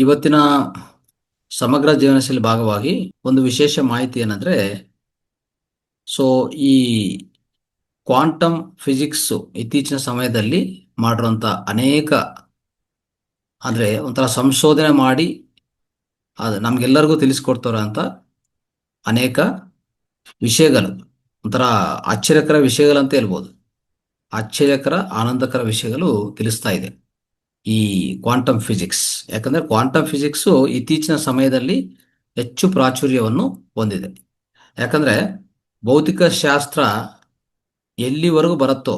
ಇವತ್ತಿನ ಸಮಗ್ರ ಜೀವನಶೈಲಿ ಭಾಗವಾಗಿ ಒಂದು ವಿಶೇಷ ಮಾಹಿತಿ ಏನಂದ್ರೆ, ಸೊ ಈ ಕ್ವಾಂಟಮ್ ಫಿಸಿಕ್ಸ್ ಇತ್ತೀಚಿನ ಸಮಯದಲ್ಲಿ ಮಾಡಿರುವಂತ ಅನೇಕ, ಅಂದ್ರೆ ಒಂಥರ ಸಂಶೋಧನೆ ಮಾಡಿ ಅದು ನಮ್ಗೆಲ್ಲರಿಗೂ ತಿಳಿಸ್ಕೊಡ್ತಾರ ಅನೇಕ ವಿಷಯಗಳು, ಒಂಥರ ಆಶ್ಚರ್ಯಕರ ವಿಷಯಗಳಂತ ಹೇಳ್ಬೋದು. ಆಶ್ಚರ್ಯಕರ ಆನಂದಕರ ವಿಷಯಗಳು ತಿಳಿಸ್ತಾ ಇದೆ ಈ ಕ್ವಾಂಟಮ್ ಫಿಸಿಕ್ಸ್. ಯಾಕಂದ್ರೆ ಕ್ವಾಂಟಮ್ ಫಿಸಿಕ್ಸು ಇತ್ತೀಚಿನ ಸಮಯದಲ್ಲಿ ಹೆಚ್ಚು ಪ್ರಾಚುರ್ಯವನ್ನು ಹೊಂದಿದೆ. ಯಾಕಂದ್ರೆ ಭೌತಿಕ ಶಾಸ್ತ್ರ ಎಲ್ಲಿವರೆಗೂ ಬರುತ್ತೋ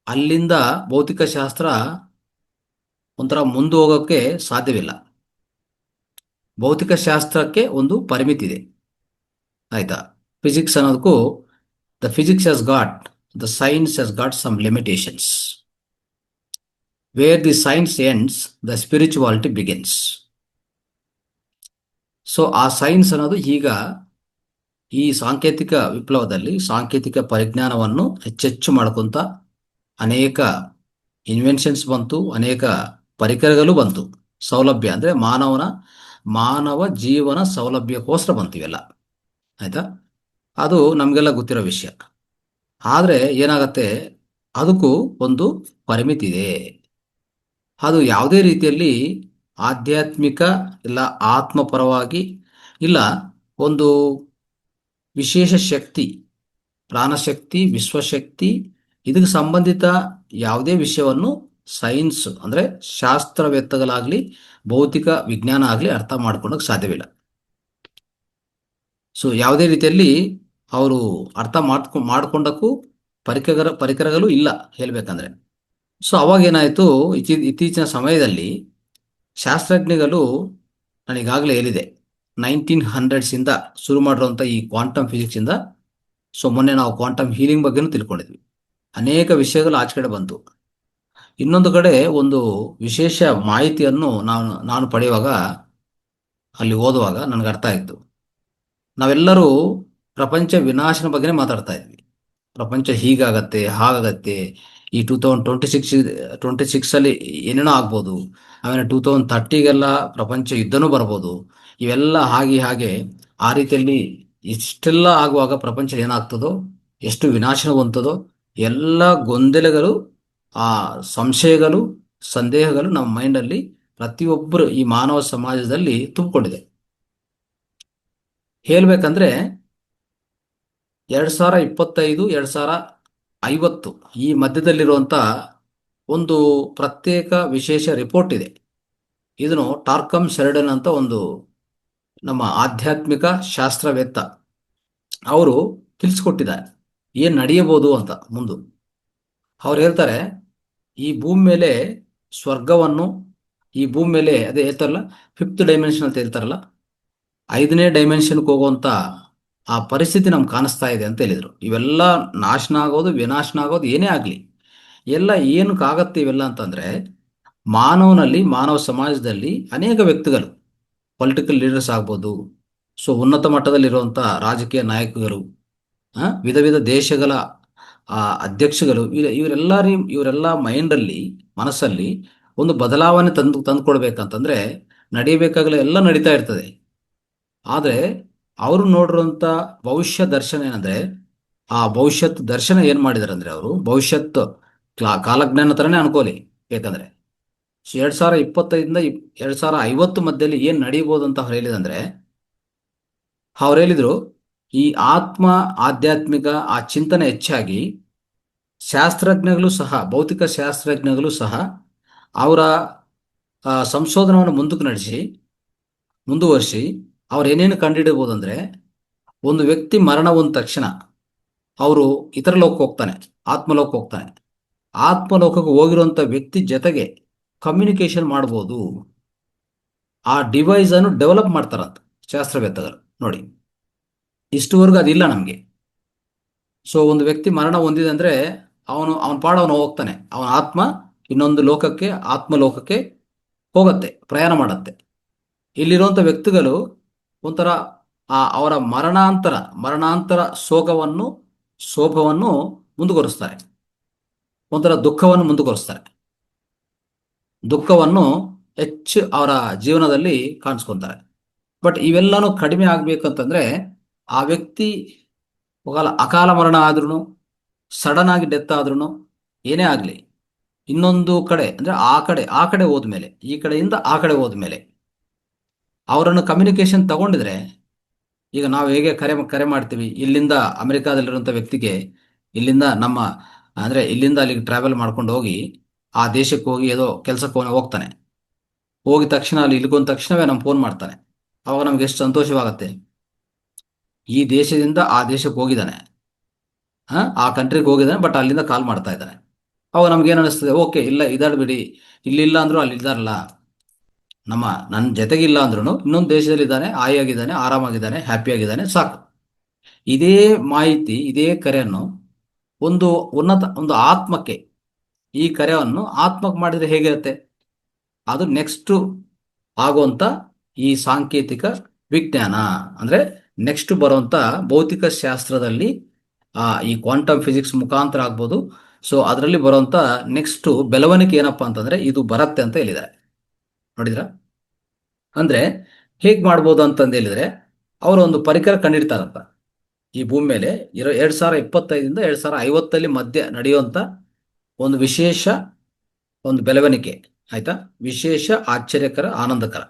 ಅಲ್ಲಿಂದ ಭೌತಿಕ ಶಾಸ್ತ್ರ ಒಂಥರ ಮುಂದೆ ಹೋಗೋಕ್ಕೆ ಸಾಧ್ಯವಿಲ್ಲ. ಭೌತಿಕ ಶಾಸ್ತ್ರಕ್ಕೆ ಒಂದು ಪರಿಮಿತಿ ಇದೆ, ಆಯ್ತಾ. ಫಿಸಿಕ್ಸ್ ಅನ್ನೋದಕ್ಕೂ, the physics has got, the science has got some limitations. Where the science ends the spirituality begins. So ಆ ಸೈನ್ಸ್ ಅನ್ನೋದು ಈಗ ಈ ಸಾಂಕೇತಿಕ ವಿಪ್ಲವದಲ್ಲಿ ಸಾಂಕೇತಿಕ ಪರಿಜ್ಞಾನವನ್ನು ಹೆಚ್ಚೆಚ್ಚು ಮಾಡ್ಕೊಂತ ಅನೇಕ ಇನ್ವೆನ್ಷನ್ಸ್ ಬಂತು, ಅನೇಕ ಪರಿಕರಗಳು ಬಂತು. ಸೌಲಭ್ಯ ಅಂದ್ರೆ ಮಾನವ ಜೀವನ ಸೌಲಭ್ಯಕ್ಕೋಸ್ಕರ ಬಂತಿವೆಲ್ಲ, ಆಯ್ತಾ. ಅದು ನಮಗೆಲ್ಲ ಗೊತ್ತಿರೋ ವಿಷಯ. ಆದರೆ ಏನಾಗತ್ತೆ, ಅದಕ್ಕೂ ಒಂದು ಪರಿಮಿತಿ ಇದೆ. ಅದು ಯಾವುದೇ ರೀತಿಯಲ್ಲಿ ಆಧ್ಯಾತ್ಮಿಕ ಇಲ್ಲ ಆತ್ಮಪರವಾಗಿ ಇಲ್ಲ ಒಂದು ವಿಶೇಷ ಶಕ್ತಿ, ಪ್ರಾಣಶಕ್ತಿ, ವಿಶ್ವಶಕ್ತಿ, ಇದಕ್ಕೆ ಸಂಬಂಧಿತ ಯಾವುದೇ ವಿಷಯವನ್ನು ಸೈನ್ಸ್ ಅಂದ್ರೆ ಶಾಸ್ತ್ರವೇತ್ತಗಳಾಗ್ಲಿ ಭೌತಿಕ ವಿಜ್ಞಾನ ಆಗಲಿ ಅರ್ಥ ಮಾಡ್ಕೊಳಕ್ ಸಾಧ್ಯವಿಲ್ಲ. ಸೊ ಯಾವುದೇ ರೀತಿಯಲ್ಲಿ ಅವರು ಅರ್ಥ ಮಾಡ್ಕೊಂಡಕ್ಕೂ ಪರಿಕರಗಳು ಇಲ್ಲ ಹೇಳ್ಬೇಕಂದ್ರೆ. ಸೊ ಅವಾಗ ಏನಾಯಿತು, ಇತ್ತೀಚಿನ ಸಮಯದಲ್ಲಿ ಶಾಸ್ತ್ರಜ್ಞಗಳು, ನಾನೀಗಾಗಲೇ ಹೇಳಿದೆ, 1900s ಶುರು ಮಾಡಿರುವಂಥ ಈ ಕ್ವಾಂಟಮ್ ಫಿಸಿಕ್ಸಿಂದ, ಸೊ ಮೊನ್ನೆ ನಾವು ಕ್ವಾಂಟಮ್ ಹೀಲಿಂಗ್ ಬಗ್ಗೆನೂ ತಿಳ್ಕೊಂಡಿದ್ವಿ. ಅನೇಕ ವಿಷಯಗಳು ಆಚೆ ಕಡೆ ಬಂತು. ಇನ್ನೊಂದು ಕಡೆ ಒಂದು ವಿಶೇಷ ಮಾಹಿತಿಯನ್ನು ನಾನು ಪಡೆಯುವಾಗ, ಅಲ್ಲಿ ಓದುವಾಗ ನನಗೆ ಅರ್ಥ ಆಯಿತು. ನಾವೆಲ್ಲರೂ ಪ್ರಪಂಚ ವಿನಾಶನ ಬಗ್ಗೆನೇ ಮಾತಾಡ್ತಾ ಇದ್ವಿ. ಪ್ರಪಂಚ ಹೀಗಾಗತ್ತೆ, ಹಾಗಾಗತ್ತೆ, ಈ 2026 ಏನೇನೋ ಆಗ್ಬೋದು, ಆಮೇಲೆ 2030 ಪ್ರಪಂಚ ಯುದ್ಧನೂ ಬರ್ಬೋದು, ಇವೆಲ್ಲ ಹಾಗೆ ಆ ರೀತಿಯಲ್ಲಿ ಇಷ್ಟೆಲ್ಲ ಆಗುವಾಗ ಪ್ರಪಂಚ ಏನಾಗ್ತದೋ, ಎಷ್ಟು ವಿನಾಶನ ಹೊಂದದೋ, ಎಲ್ಲ ಗೊಂದಲಗಳು, ಆ ಸಂಶಯಗಳು, ಸಂದೇಹಗಳು ನಮ್ಮ ಮೈಂಡಲ್ಲಿ ಪ್ರತಿಯೊಬ್ಬರು ಈ ಮಾನವ ಸಮಾಜದಲ್ಲಿ ತುಂಬಿಕೊಂಡಿದೆ. ಹೇಳ್ಬೇಕಂದ್ರೆ 2025 2050 ಈ ಮಧ್ಯದಲ್ಲಿರುವಂಥ ಒಂದು ಪ್ರತ್ಯೇಕ ವಿಶೇಷ ರಿಪೋರ್ಟ್ ಇದೆ. ಇದನ್ನು ಟಾರ್ಕಮ್ ಶೆರಿಡನ್ ಅಂತ ಒಂದು ನಮ್ಮ ಆಧ್ಯಾತ್ಮಿಕ ಶಾಸ್ತ್ರವೇತ್ತ ಅವರು ತಿಳಿಸ್ಕೊಟ್ಟಿದ್ದಾರೆ ಏನ್ ನಡೆಯಬಹುದು ಅಂತ ಮುಂದೆ. ಅವ್ರು ಹೇಳ್ತಾರೆ, ಈ ಭೂಮಿ ಮೇಲೆ ಸ್ವರ್ಗವನ್ನು, ಈ ಭೂಮಿ ಮೇಲೆ ಅದೇ ಹೇಳ್ತಾರಲ್ಲ, 5th ಡೈಮೆನ್ಷನ್ ಅಂತ ಹೇಳ್ತಾರಲ್ಲ, 5ನೇ ಡೈಮೆನ್ಷನ್ಗೆ ಹೋಗುವಂತ ಆ ಪರಿಸ್ಥಿತಿ ನಮ್ಗೆ ಕಾಣಿಸ್ತಾ ಇದೆ ಅಂತ ಹೇಳಿದ್ರು. ಇವೆಲ್ಲ ನಾಶನ ಆಗೋದು, ವಿನಾಶನ ಆಗೋದು ಏನೇ ಆಗಲಿ, ಎಲ್ಲ ಏನಕ್ಕಾಗತ್ತೆ ಇವೆಲ್ಲ ಅಂತಂದ್ರೆ, ಮಾನವ ಸಮಾಜದಲ್ಲಿ ಅನೇಕ ವ್ಯಕ್ತಿಗಳು, ಪೊಲಿಟಿಕಲ್ ಲೀಡರ್ಸ್ ಆಗ್ಬೋದು, ಸೊ ಉನ್ನತ ಮಟ್ಟದಲ್ಲಿರುವಂಥ ರಾಜಕೀಯ ನಾಯಕರು, ವಿಧ ವಿಧ ದೇಶಗಳ ಅಧ್ಯಕ್ಷಗಳು, ಇವರೆಲ್ಲ ಮೈಂಡಲ್ಲಿ, ಮನಸ್ಸಲ್ಲಿ ಒಂದು ಬದಲಾವಣೆ ತಂದುಕೊಡ್ಬೇಕಂತಂದ್ರೆ ನಡೆಯಬೇಕಾಗಲೇ ಎಲ್ಲ ನಡೀತಾ ಇರ್ತದೆ. ಆದರೆ ಅವರು ನೋಡಿರುವಂಥ ಭವಿಷ್ಯ ದರ್ಶನ ಏನಂದ್ರೆ, ಆ ಭವಿಷ್ಯತ್ ದರ್ಶನ ಏನ್ ಮಾಡಿದಾರೆ ಅಂದ್ರೆ, ಅವರು ಭವಿಷ್ಯತ್ ಕಾಲಜ್ಞಾನ ಥರನೇ ಅನ್ಕೋಲಿ. ಯಾಕಂದ್ರೆ 2025 2050 ಮಧ್ಯದಲ್ಲಿ ಏನ್ ನಡೀಬಹುದು ಅಂತ ಅವ್ರು ಹೇಳಿದಂದ್ರೆ, ಅವ್ರು ಹೇಳಿದ್ರು, ಈ ಆಧ್ಯಾತ್ಮಿಕ ಆ ಚಿಂತನೆ ಹೆಚ್ಚಾಗಿ ಶಾಸ್ತ್ರಜ್ಞಗಳು ಸಹ, ಭೌತಿಕ ಶಾಸ್ತ್ರಜ್ಞಗಳು ಸಹ ಅವರ ಸಂಶೋಧನವನ್ನು ಮುಂದುವರಿಸಿ ಅವ್ರು ಏನೇನು ಕಂಡುಹಿಡಬಹುದು ಅಂದ್ರೆ, ಒಂದು ವ್ಯಕ್ತಿ ಮರಣ ಹೊಂದ ತಕ್ಷಣ ಅವರು ಇತರ ಲೋಕಕ್ಕೆ ಹೋಗ್ತಾನೆ, ಆತ್ಮಲೋಕ ಹೋಗ್ತಾನೆ. ಆತ್ಮಲೋಕಕ್ಕೆ ಹೋಗಿರುವಂತ ವ್ಯಕ್ತಿ ಜೊತೆಗೆ ಕಮ್ಯುನಿಕೇಶನ್ ಮಾಡ್ಬೋದು. ಆ ಡಿವೈಸ್ ಅನ್ನು ಡೆವಲಪ್ ಮಾಡ್ತಾರಂತ ಶಾಸ್ತ್ರವೇತ್ತಗಳು. ನೋಡಿ, ಇಷ್ಟುವರೆಗೂ ಅದಿಲ್ಲ ನಮಗೆ. ಸೊ ಒಂದು ವ್ಯಕ್ತಿ ಮರಣ ಹೊಂದಿದೆ ಅಂದ್ರೆ ಅವನ ಪಾಡು ಅವನು ಹೋಗ್ತಾನೆ, ಅವನ ಆತ್ಮ ಇನ್ನೊಂದು ಲೋಕಕ್ಕೆ, ಆತ್ಮಲೋಕಕ್ಕೆ ಹೋಗತ್ತೆ, ಪ್ರಯಾಣ ಮಾಡತ್ತೆ. ಇಲ್ಲಿರುವಂಥ ವ್ಯಕ್ತಿಗಳು ಒಂಥರ ಅವರ ಮರಣಾಂತರ ಶೋಭವನ್ನು ಮುಂದುವರಿಸ್ತಾರೆ, ಒಂಥರ ದುಃಖವನ್ನು ಮುಂದುವರಿಸ್ತಾರೆ, ದುಃಖವನ್ನು ಹೆಚ್ಚು ಅವರ ಜೀವನದಲ್ಲಿ ಕಾಣಿಸ್ಕೊತಾರೆ. ಬಟ್ ಇವೆಲ್ಲನೂ ಕಡಿಮೆ ಆಗ್ಬೇಕಂತಂದ್ರೆ ಆ ವ್ಯಕ್ತಿ ಅಕಾಲ ಮರಣ ಆದ್ರೂ, ಸಡನ್ ಆಗಿ ಡೆತ್ ಆದ್ರೂ, ಏನೇ ಆಗಲಿ, ಇನ್ನೊಂದು ಕಡೆ ಅಂದ್ರೆ ಆ ಕಡೆ ಹೋದ್ಮೇಲೆ, ಈ ಕಡೆಯಿಂದ ಆ ಕಡೆ ಹೋದ್ಮೇಲೆ ಅವರನ್ನು ಕಮ್ಯುನಿಕೇಶನ್ ತಗೊಂಡಿದ್ರೆ, ಈಗ ನಾವು ಹೇಗೆ ಕರೆ ಕರೆ ಮಾಡ್ತೀವಿ ಇಲ್ಲಿಂದ ಅಮೆರಿಕಾದಲ್ಲಿರುವಂಥ ವ್ಯಕ್ತಿಗೆ, ಇಲ್ಲಿಂದ ನಮ್ಮ ಅಂದ್ರೆ ಇಲ್ಲಿಂದ ಅಲ್ಲಿಗೆ ಟ್ರಾವೆಲ್ ಮಾಡ್ಕೊಂಡು ಹೋಗಿ ಆ ದೇಶಕ್ಕೆ ಹೋಗಿ ಏದೋ ಕೆಲಸಕ್ಕೆ ಹೋಗ್ತಾನೆ. ಹೋಗಿದ ತಕ್ಷಣ ಅಲ್ಲಿ ಇಲ್ಲಿಗೊಂದ ತಕ್ಷಣವೇ ನಮ್ಗೆ ಫೋನ್ ಮಾಡ್ತಾನೆ. ಅವಾಗ ನಮ್ಗೆ ಎಷ್ಟು ಸಂತೋಷವಾಗುತ್ತೆ. ಈ ದೇಶದಿಂದ ಆ ದೇಶಕ್ಕೆ ಹೋಗಿದ್ದಾನೆ, ಆ ಕಂಟ್ರಿಗೆ ಹೋಗಿದ್ದಾನೆ, ಬಟ್ ಅಲ್ಲಿಂದ ಕಾಲ್ ಮಾಡ್ತಾ ಇದ್ದಾನೆ. ಅವಾಗ ನಮ್ಗೆ ಏನು ಅನಿಸ್ತದೆ, ಓಕೆ, ಇಲ್ಲ ಇದಾಡ್ ಬಿಡಿ, ಇಲ್ಲಿಲ್ಲ ಅಂದ್ರೂ ಅಲ್ಲಿ ಇದ್ದಾರಲ್ಲ, ನನ್ನ ಜೊತೆಗಿಲ್ಲ ಅಂದ್ರೂ ಇನ್ನೊಂದು ದೇಶದಲ್ಲಿದ್ದಾನೆ, ಆಗಿದ್ದಾನೆ, ಆರಾಮಾಗಿದ್ದಾನೆ, ಹ್ಯಾಪಿಯಾಗಿದ್ದಾನೆ, ಸಾಕು. ಇದೇ ಮಾಹಿತಿ, ಇದೇ ಕರೆಯನ್ನು ಒಂದು ಒಂದು ಆತ್ಮಕ್ಕೆ, ಈ ಕರೆಯನ್ನು ಆತ್ಮಕ್ಕೆ ಮಾಡಿದ್ರೆ ಹೇಗಿರುತ್ತೆ? ಅದು ನೆಕ್ಸ್ಟ್ ಆಗುವಂತ ಈ ಸಾಂಕೇತಿಕ ವಿಜ್ಞಾನ ಅಂದ್ರೆ ನೆಕ್ಸ್ಟ್ ಬರುವಂತ ಭೌತಿಕ ಶಾಸ್ತ್ರದಲ್ಲಿ ಈ ಕ್ವಾಂಟಮ್ ಫಿಸಿಕ್ಸ್ ಮುಖಾಂತರ ಆಗ್ಬೋದು. ಸೊ ಅದರಲ್ಲಿ ಬರುವಂತ ನೆಕ್ಸ್ಟ್ ಬೆಳವಣಿಗೆ ಏನಪ್ಪಾ ಅಂತಂದ್ರೆ ಇದು ಬರುತ್ತೆ ಅಂತ ಹೇಳಿದ್ದಾರೆ. ನೋಡಿದ್ರ? ಅಂದ್ರೆ ಹೇಗ್ ಮಾಡ್ಬೋದು ಅಂತಂದು ಹೇಳಿದ್ರೆ, ಅವರು ಒಂದು ಪರಿಕರ ಕಂಡಿಡ್ತಾರಂತ ಈ ಭೂಮಿ ಮೇಲೆ 2025ರಿಂದ 2050 ಮಧ್ಯ ನಡೆಯುವಂತ ಒಂದು ವಿಶೇಷ ಒಂದು ಬೆಳವಣಿಗೆ. ಆಯ್ತಾ? ವಿಶೇಷ, ಆಶ್ಚರ್ಯಕರ, ಆನಂದಕರ.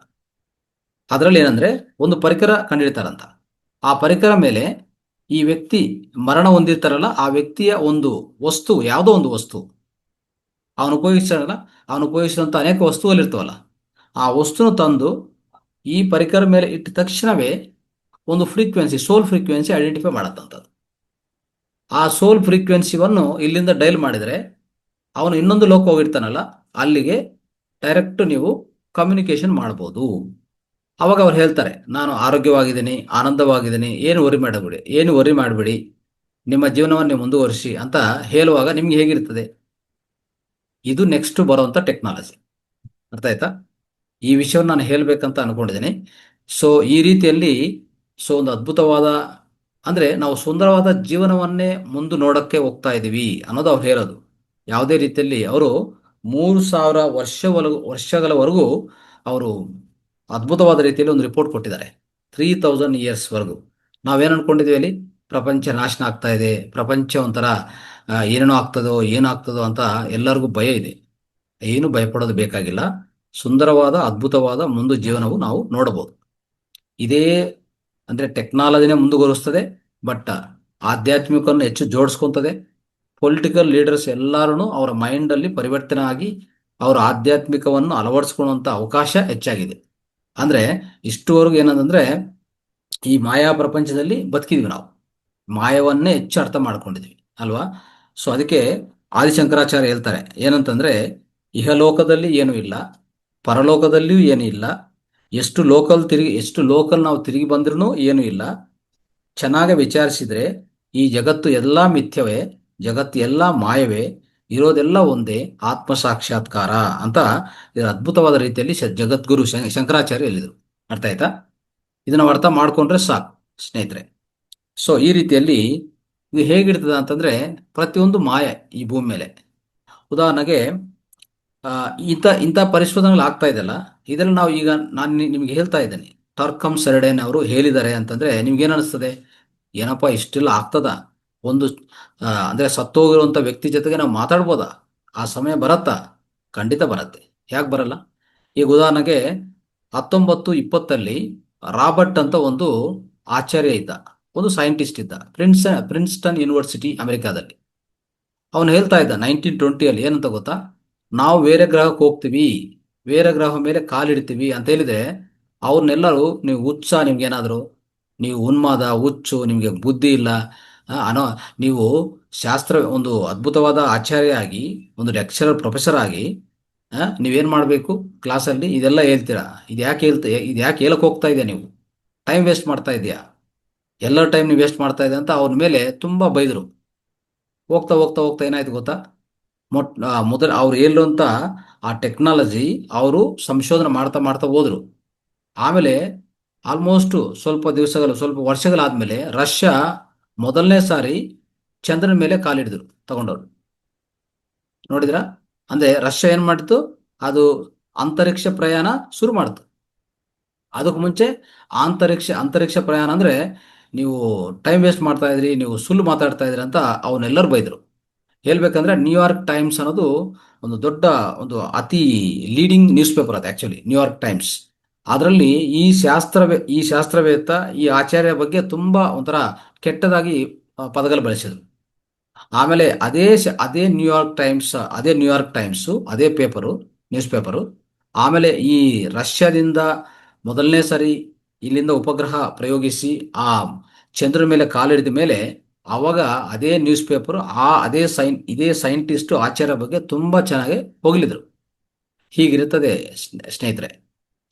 ಅದರಲ್ಲಿ ಏನಂದ್ರೆ ಒಂದು ಪರಿಕರ ಕಂಡಿಡ್ತಾರಂತ. ಆ ಪರಿಕರ ಮೇಲೆ ಈ ವ್ಯಕ್ತಿ ಮರಣ ಹೊಂದಿರ್ತಾರಲ್ಲ, ಆ ವ್ಯಕ್ತಿಯ ಒಂದು ವಸ್ತು, ಯಾವುದೋ ಒಂದು ವಸ್ತು ಅವನು ಉಪಯೋಗಿಸ್ತಾರಲ್ಲ, ಅವನು ಉಪಯೋಗಿಸಿದಂಥ ಅನೇಕ ವಸ್ತುಗಳಿರ್ತಾವಲ್ಲ, ಆ ವಸ್ತುನ ತಂದು ಈ ಪರಿಕರ ಮೇಲೆ ಇಟ್ಟ ತಕ್ಷಣವೇ ಒಂದು ಫ್ರೀಕ್ವೆನ್ಸಿ, ಸೋಲ್ ಫ್ರೀಕ್ವೆನ್ಸಿ ಐಡೆಂಟಿಫೈ ಮಾಡತ್ತಂಥದ್ದು. ಆ ಸೋಲ್ ಫ್ರೀಕ್ವೆನ್ಸಿವನ್ನು ಇಲ್ಲಿಂದ ಡೈಲ್ ಮಾಡಿದರೆ ಅವನು ಇನ್ನೊಂದು ಲೋಕ ಹೋಗಿರ್ತಾನಲ್ಲ, ಅಲ್ಲಿಗೆ ಡೈರೆಕ್ಟ್ ನೀವು ಕಮ್ಯುನಿಕೇಶನ್ ಮಾಡ್ಬೋದು. ಅವಾಗ ಅವ್ರು ಹೇಳ್ತಾರೆ, ನಾನು ಆರೋಗ್ಯವಾಗಿದ್ದೀನಿ, ಆನಂದವಾಗಿದ್ದೀನಿ, ಏನು ವರಿ ಮಾಡಬೇಡಿ, ನಿಮ್ಮ ಜೀವನವನ್ನು ಮುಂದುವರಿಸಿ ಅಂತ ಹೇಳುವಾಗ ನಿಮ್ಗೆ ಹೇಗಿರ್ತದೆ? ಇದು ನೆಕ್ಸ್ಟ್ ಬರುವಂತ ಟೆಕ್ನಾಲಜಿ. ಅರ್ಥ ಆಯ್ತಾ? ಈ ವಿಷಯವನ್ನು ನಾನು ಹೇಳಬೇಕಂತ ಅನ್ಕೊಂಡಿದ್ದೀನಿ. ಸೊ ಈ ರೀತಿಯಲ್ಲಿ ಒಂದು ಅದ್ಭುತವಾದ, ಅಂದ್ರೆ ನಾವು ಸುಂದರವಾದ ಜೀವನವನ್ನೇ ಮುಂದೆ ನೋಡಕ್ಕೆ ಹೋಗ್ತಾ ಇದ್ದೀವಿ ಅನ್ನೋದು ಅವ್ರು ಹೇಳೋದು. ಯಾವುದೇ ರೀತಿಯಲ್ಲಿ ಅವರು 3000 ವರ್ಷಗಳವರೆಗೂ ಅವರು ಅದ್ಭುತವಾದ ರೀತಿಯಲ್ಲಿ ಒಂದು ರಿಪೋರ್ಟ್ ಕೊಟ್ಟಿದ್ದಾರೆ. 3000 ಇಯರ್ಸ್ವರೆಗೂ ನಾವೇನು ಅನ್ಕೊಂಡಿದ್ವಿ ಅಲ್ಲಿ, ಪ್ರಪಂಚ ನಾಶನ ಆಗ್ತಾ ಇದೆ, ಪ್ರಪಂಚ ಒಂಥರ ಏನೇನೋ ಆಗ್ತದೋ ಏನಾಗ್ತದೋ ಅಂತ ಎಲ್ಲರಿಗೂ ಭಯ ಇದೆ. ಏನು ಭಯಪಡೋದು ಬೇಕಾಗಿಲ್ಲ. ಸುಂದರವಾದ, ಅದ್ಭುತವಾದ ಮುಂದೆ ಜೀವನವು ನಾವು ನೋಡಬಹುದು. ಇದೇ ಅಂದ್ರೆ ಟೆಕ್ನಾಲಜಿನೇ ಮುಂದುವರಿಸ್ತದೆ, ಬಟ್ ಆಧ್ಯಾತ್ಮಿಕವನ್ನು ಹೆಚ್ಚು ಜೋಡಿಸ್ಕೊಂತದೆ. ಪೊಲಿಟಿಕಲ್ ಲೀಡರ್ಸ್ ಎಲ್ಲರೂ ಅವರ ಮೈಂಡಲ್ಲಿ ಪರಿವರ್ತನೆ ಆಗಿ ಅವರ ಆಧ್ಯಾತ್ಮಿಕವನ್ನು ಅಳವಡಿಸ್ಕೊಳ್ಳುವಂಥ ಅವಕಾಶ ಹೆಚ್ಚಾಗಿದೆ. ಅಂದ್ರೆ ಇಷ್ಟುವರೆಗೂ ಏನಂದ್ರೆ ಈ ಮಾಯಾ ಪ್ರಪಂಚದಲ್ಲಿ ಬದುಕಿದ್ವಿ ನಾವು, ಮಾಯವನ್ನೇ ಹೆಚ್ಚು ಅರ್ಥ ಮಾಡ್ಕೊಂಡಿದ್ವಿ ಅಲ್ವಾ? ಸೊ ಅದಕ್ಕೆ ಆದಿಶಂಕರಾಚಾರ್ಯ ಹೇಳ್ತಾರೆ ಏನಂತಂದ್ರೆ, ಇಹಲೋಕದಲ್ಲಿ ಏನೂ ಇಲ್ಲ, ಪರಲೋಕದಲ್ಲಿಯೂ ಏನೂ ಇಲ್ಲ, ಎಷ್ಟು ಲೋಕಲ್ ನಾವು ತಿರುಗಿ ಬಂದ್ರೂ ಏನೂ ಇಲ್ಲ. ಚೆನ್ನಾಗಿ ವಿಚಾರಿಸಿದ್ರೆ ಈ ಜಗತ್ತು ಎಲ್ಲ ಮಿಥ್ಯವೇ, ಜಗತ್ತು ಎಲ್ಲ ಮಾಯವೇ, ಇರೋದೆಲ್ಲ ಒಂದೇ ಆತ್ಮ ಸಾಕ್ಷಾತ್ಕಾರ ಅಂತ ಇದರ ಅದ್ಭುತವಾದ ರೀತಿಯಲ್ಲಿ ಜಗದ್ಗುರು ಶಂಕರಾಚಾರ್ಯ ಹೇಳಿದರು. ಅರ್ಥ ಆಯ್ತಾ? ಇದನ್ನ ಅರ್ಥ ಮಾಡ್ಕೊಂಡ್ರೆ ಸಾಕು ಸ್ನೇಹಿತರೆ. ಸೊ ಈ ರೀತಿಯಲ್ಲಿ ಇದು ಹೇಗಿರ್ತದ ಅಂತಂದ್ರೆ, ಪ್ರತಿಯೊಂದು ಮಾಯೆ ಈ ಭೂಮಿ ಮೇಲೆ. ಉದಾಹರಣೆಗೆ ಇಂಥ ಪರಿಶೋಧನೆಗಳು ಆಗ್ತಾ ಇದೆಯಲ್ಲ, ಇದರಲ್ಲಿ ನಾವು ಈಗ ನಾನು ನಿಮ್ಗೆ ಹೇಳ್ತಾ ಇದ್ದೇನೆ, ಟರ್ಕಮ್ ಸೆರಡೇನ್ ಅವರು ಹೇಳಿದ್ದಾರೆ ಅಂತಂದ್ರೆ ನಿಮ್ಗೇನು ಅನಿಸ್ತದೆ? ಏನಪ್ಪ ಇಷ್ಟೆಲ್ಲ ಆಗ್ತದ? ಒಂದು ಅಂದ್ರೆ ಸತ್ತೋಗಿರುವಂಥ ವ್ಯಕ್ತಿ ಜೊತೆಗೆ ನಾವು ಮಾತಾಡ್ಬೋದಾ? ಆ ಸಮಯ ಬರತ್ತಾ? ಖಂಡಿತ ಬರತ್ತೆ. ಯಾಕೆ ಬರಲ್ಲ? ಈಗ ಉದಾಹರಣೆಗೆ 1920 ರಾಬರ್ಟ್ ಅಂತ ಒಂದು ಆಚಾರ್ಯ ಇದ್ದ, ಒಂದು ಸೈಂಟಿಸ್ಟ್ ಇದ್ದ, ಪ್ರಿನ್ಸ್ಟನ್ ಯೂನಿವರ್ಸಿಟಿ ಅಮೆರಿಕಾದಲ್ಲಿ. ಅವನು ಹೇಳ್ತಾ ಇದ್ದ 1920 ಏನಂತ ಗೊತ್ತಾ? ನಾವು ಬೇರೆ ಗ್ರಹಕ್ಕೆ ಹೋಗ್ತೀವಿ, ಬೇರೆ ಗ್ರಹ ಮೇಲೆ ಕಾಲಿಡ್ತೀವಿ ಅಂತ ಹೇಳಿದ್ರೆ ಅವ್ರನ್ನೆಲ್ಲರೂ, ನೀವು ಹುಚ್ಚ, ನಿಮ್ಗೇನಾದ್ರು ನೀವು ಉನ್ಮಾದ, ಹುಚ್ಚು, ನಿಮಗೆ ಬುದ್ಧಿ ಇಲ್ಲ ಅನ್ನೋ, ನೀವು ಒಂದು ಅದ್ಭುತವಾದ ಆಚಾರ್ಯ ಆಗಿ, ಒಂದು ಲೆಕ್ಚರರ್ ಪ್ರೊಫೆಸರ್ ಆಗಿ ನೀವೇನು ಮಾಡಬೇಕು? ಕ್ಲಾಸಲ್ಲಿ ಇದೆಲ್ಲ ಹೇಳ್ತೀರಾ, ಇದು ಯಾಕೆ ಹೇಳಕ್ ಹೋಗ್ತಾ ಇದೆಯಾ? ನೀವು ಟೈಮ್ ವೇಸ್ಟ್ ಮಾಡ್ತಾ ಇದೆಯಾ? ಎಲ್ಲರ ಟೈಮ್ ನೀವು ವೇಸ್ಟ್ ಮಾಡ್ತಾ ಇದೆ ಅಂತ ಅವ್ರ ಮೇಲೆ ತುಂಬ ಬೈದರು. ಹೋಗ್ತಾ ಹೋಗ್ತಾ ಹೋಗ್ತಾ ಏನಾಯ್ತು ಗೊತ್ತಾ? ಮೊದಲು ಅವ್ರು ಹೇಳುವಂಥ ಆ ಟೆಕ್ನಾಲಜಿ ಅವರು ಸಂಶೋಧನೆ ಮಾಡ್ತಾ ಮಾಡ್ತಾ ಹೋದ್ರು. ಆಮೇಲೆ ಆಲ್ಮೋಸ್ಟ್ ಸ್ವಲ್ಪ ವರ್ಷಗಳಾದ್ಮೇಲೆ ರಷ್ಯಾ ಮೊದಲನೇ ಸಾರಿ ಚಂದ್ರನ ಮೇಲೆ ಕಾಲಿಡಿದ್ರು ತಗೊಂಡವ್ರು. ನೋಡಿದ್ರ? ಅಂದ್ರೆ ರಷ್ಯಾ ಏನ್ ಮಾಡಿತ್ತು? ಅದು ಅಂತರಿಕ್ಷ ಪ್ರಯಾಣ ಶುರು ಮಾಡ್ತು. ಅದಕ್ಕೆ ಮುಂಚೆ ಅಂತರಿಕ್ಷ ಪ್ರಯಾಣ ಅಂದ್ರೆ ನೀವು ಟೈಮ್ ವೇಸ್ಟ್ ಮಾಡ್ತಾ ಇದ್ರಿ, ನೀವು ಸುಳ್ಳು ಮಾತಾಡ್ತಾ ಇದ್ರಿ ಅಂತ ಅವನ್ನೆಲ್ಲರೂ ಬೈದರು. ಹೇಳ್ಬೇಕಂದ್ರೆ ನ್ಯೂಯಾರ್ಕ್ ಟೈಮ್ಸ್ ಅನ್ನೋದು ಒಂದು ದೊಡ್ಡ ಒಂದು ಅತಿ ಲೀಡಿಂಗ್ ನ್ಯೂಸ್ ಪೇಪರ್ ಅದು ಆಕ್ಚುಲಿ, ನ್ಯೂಯಾರ್ಕ್ ಟೈಮ್ಸ್. ಅದರಲ್ಲಿ ಈ ಶಾಸ್ತ್ರವೇತ್ತ, ಈ ಆಚಾರ್ಯ ಬಗ್ಗೆ ತುಂಬಾ ಒಂಥರ ಕೆಟ್ಟದಾಗಿ ಪದಗಳು ಬಳಸಿದ್ರು. ಆಮೇಲೆ ಅದೇ ನ್ಯೂಯಾರ್ಕ್ ಟೈಮ್ಸ್ ಅದೇ ಪೇಪರು, ನ್ಯೂಸ್ ಪೇಪರು. ಆಮೇಲೆ ಈ ರಷ್ಯಾದಿಂದ ಮೊದಲನೇ ಸರಿ ಇಲ್ಲಿಂದ ಉಪಗ್ರಹ ಪ್ರಯೋಗಿಸಿ ಆ ಚಂದ್ರನ ಮೇಲೆ ಕಾಲಿಡಿದ ಮೇಲೆ ಅವಾಗ ಅದೇ ನ್ಯೂಸ್ ಪೇಪರ್ ಇದೇ ಸೈಂಟಿಸ್ಟ್ ಆಚಾರ್ಯ ಬಗ್ಗೆ ತುಂಬಾ ಚೆನ್ನಾಗಿ ಹೊಗಳಿದ್ರು. ಹೀಗಿರುತ್ತದೆ ಸ್ನೇಹಿತರೆ.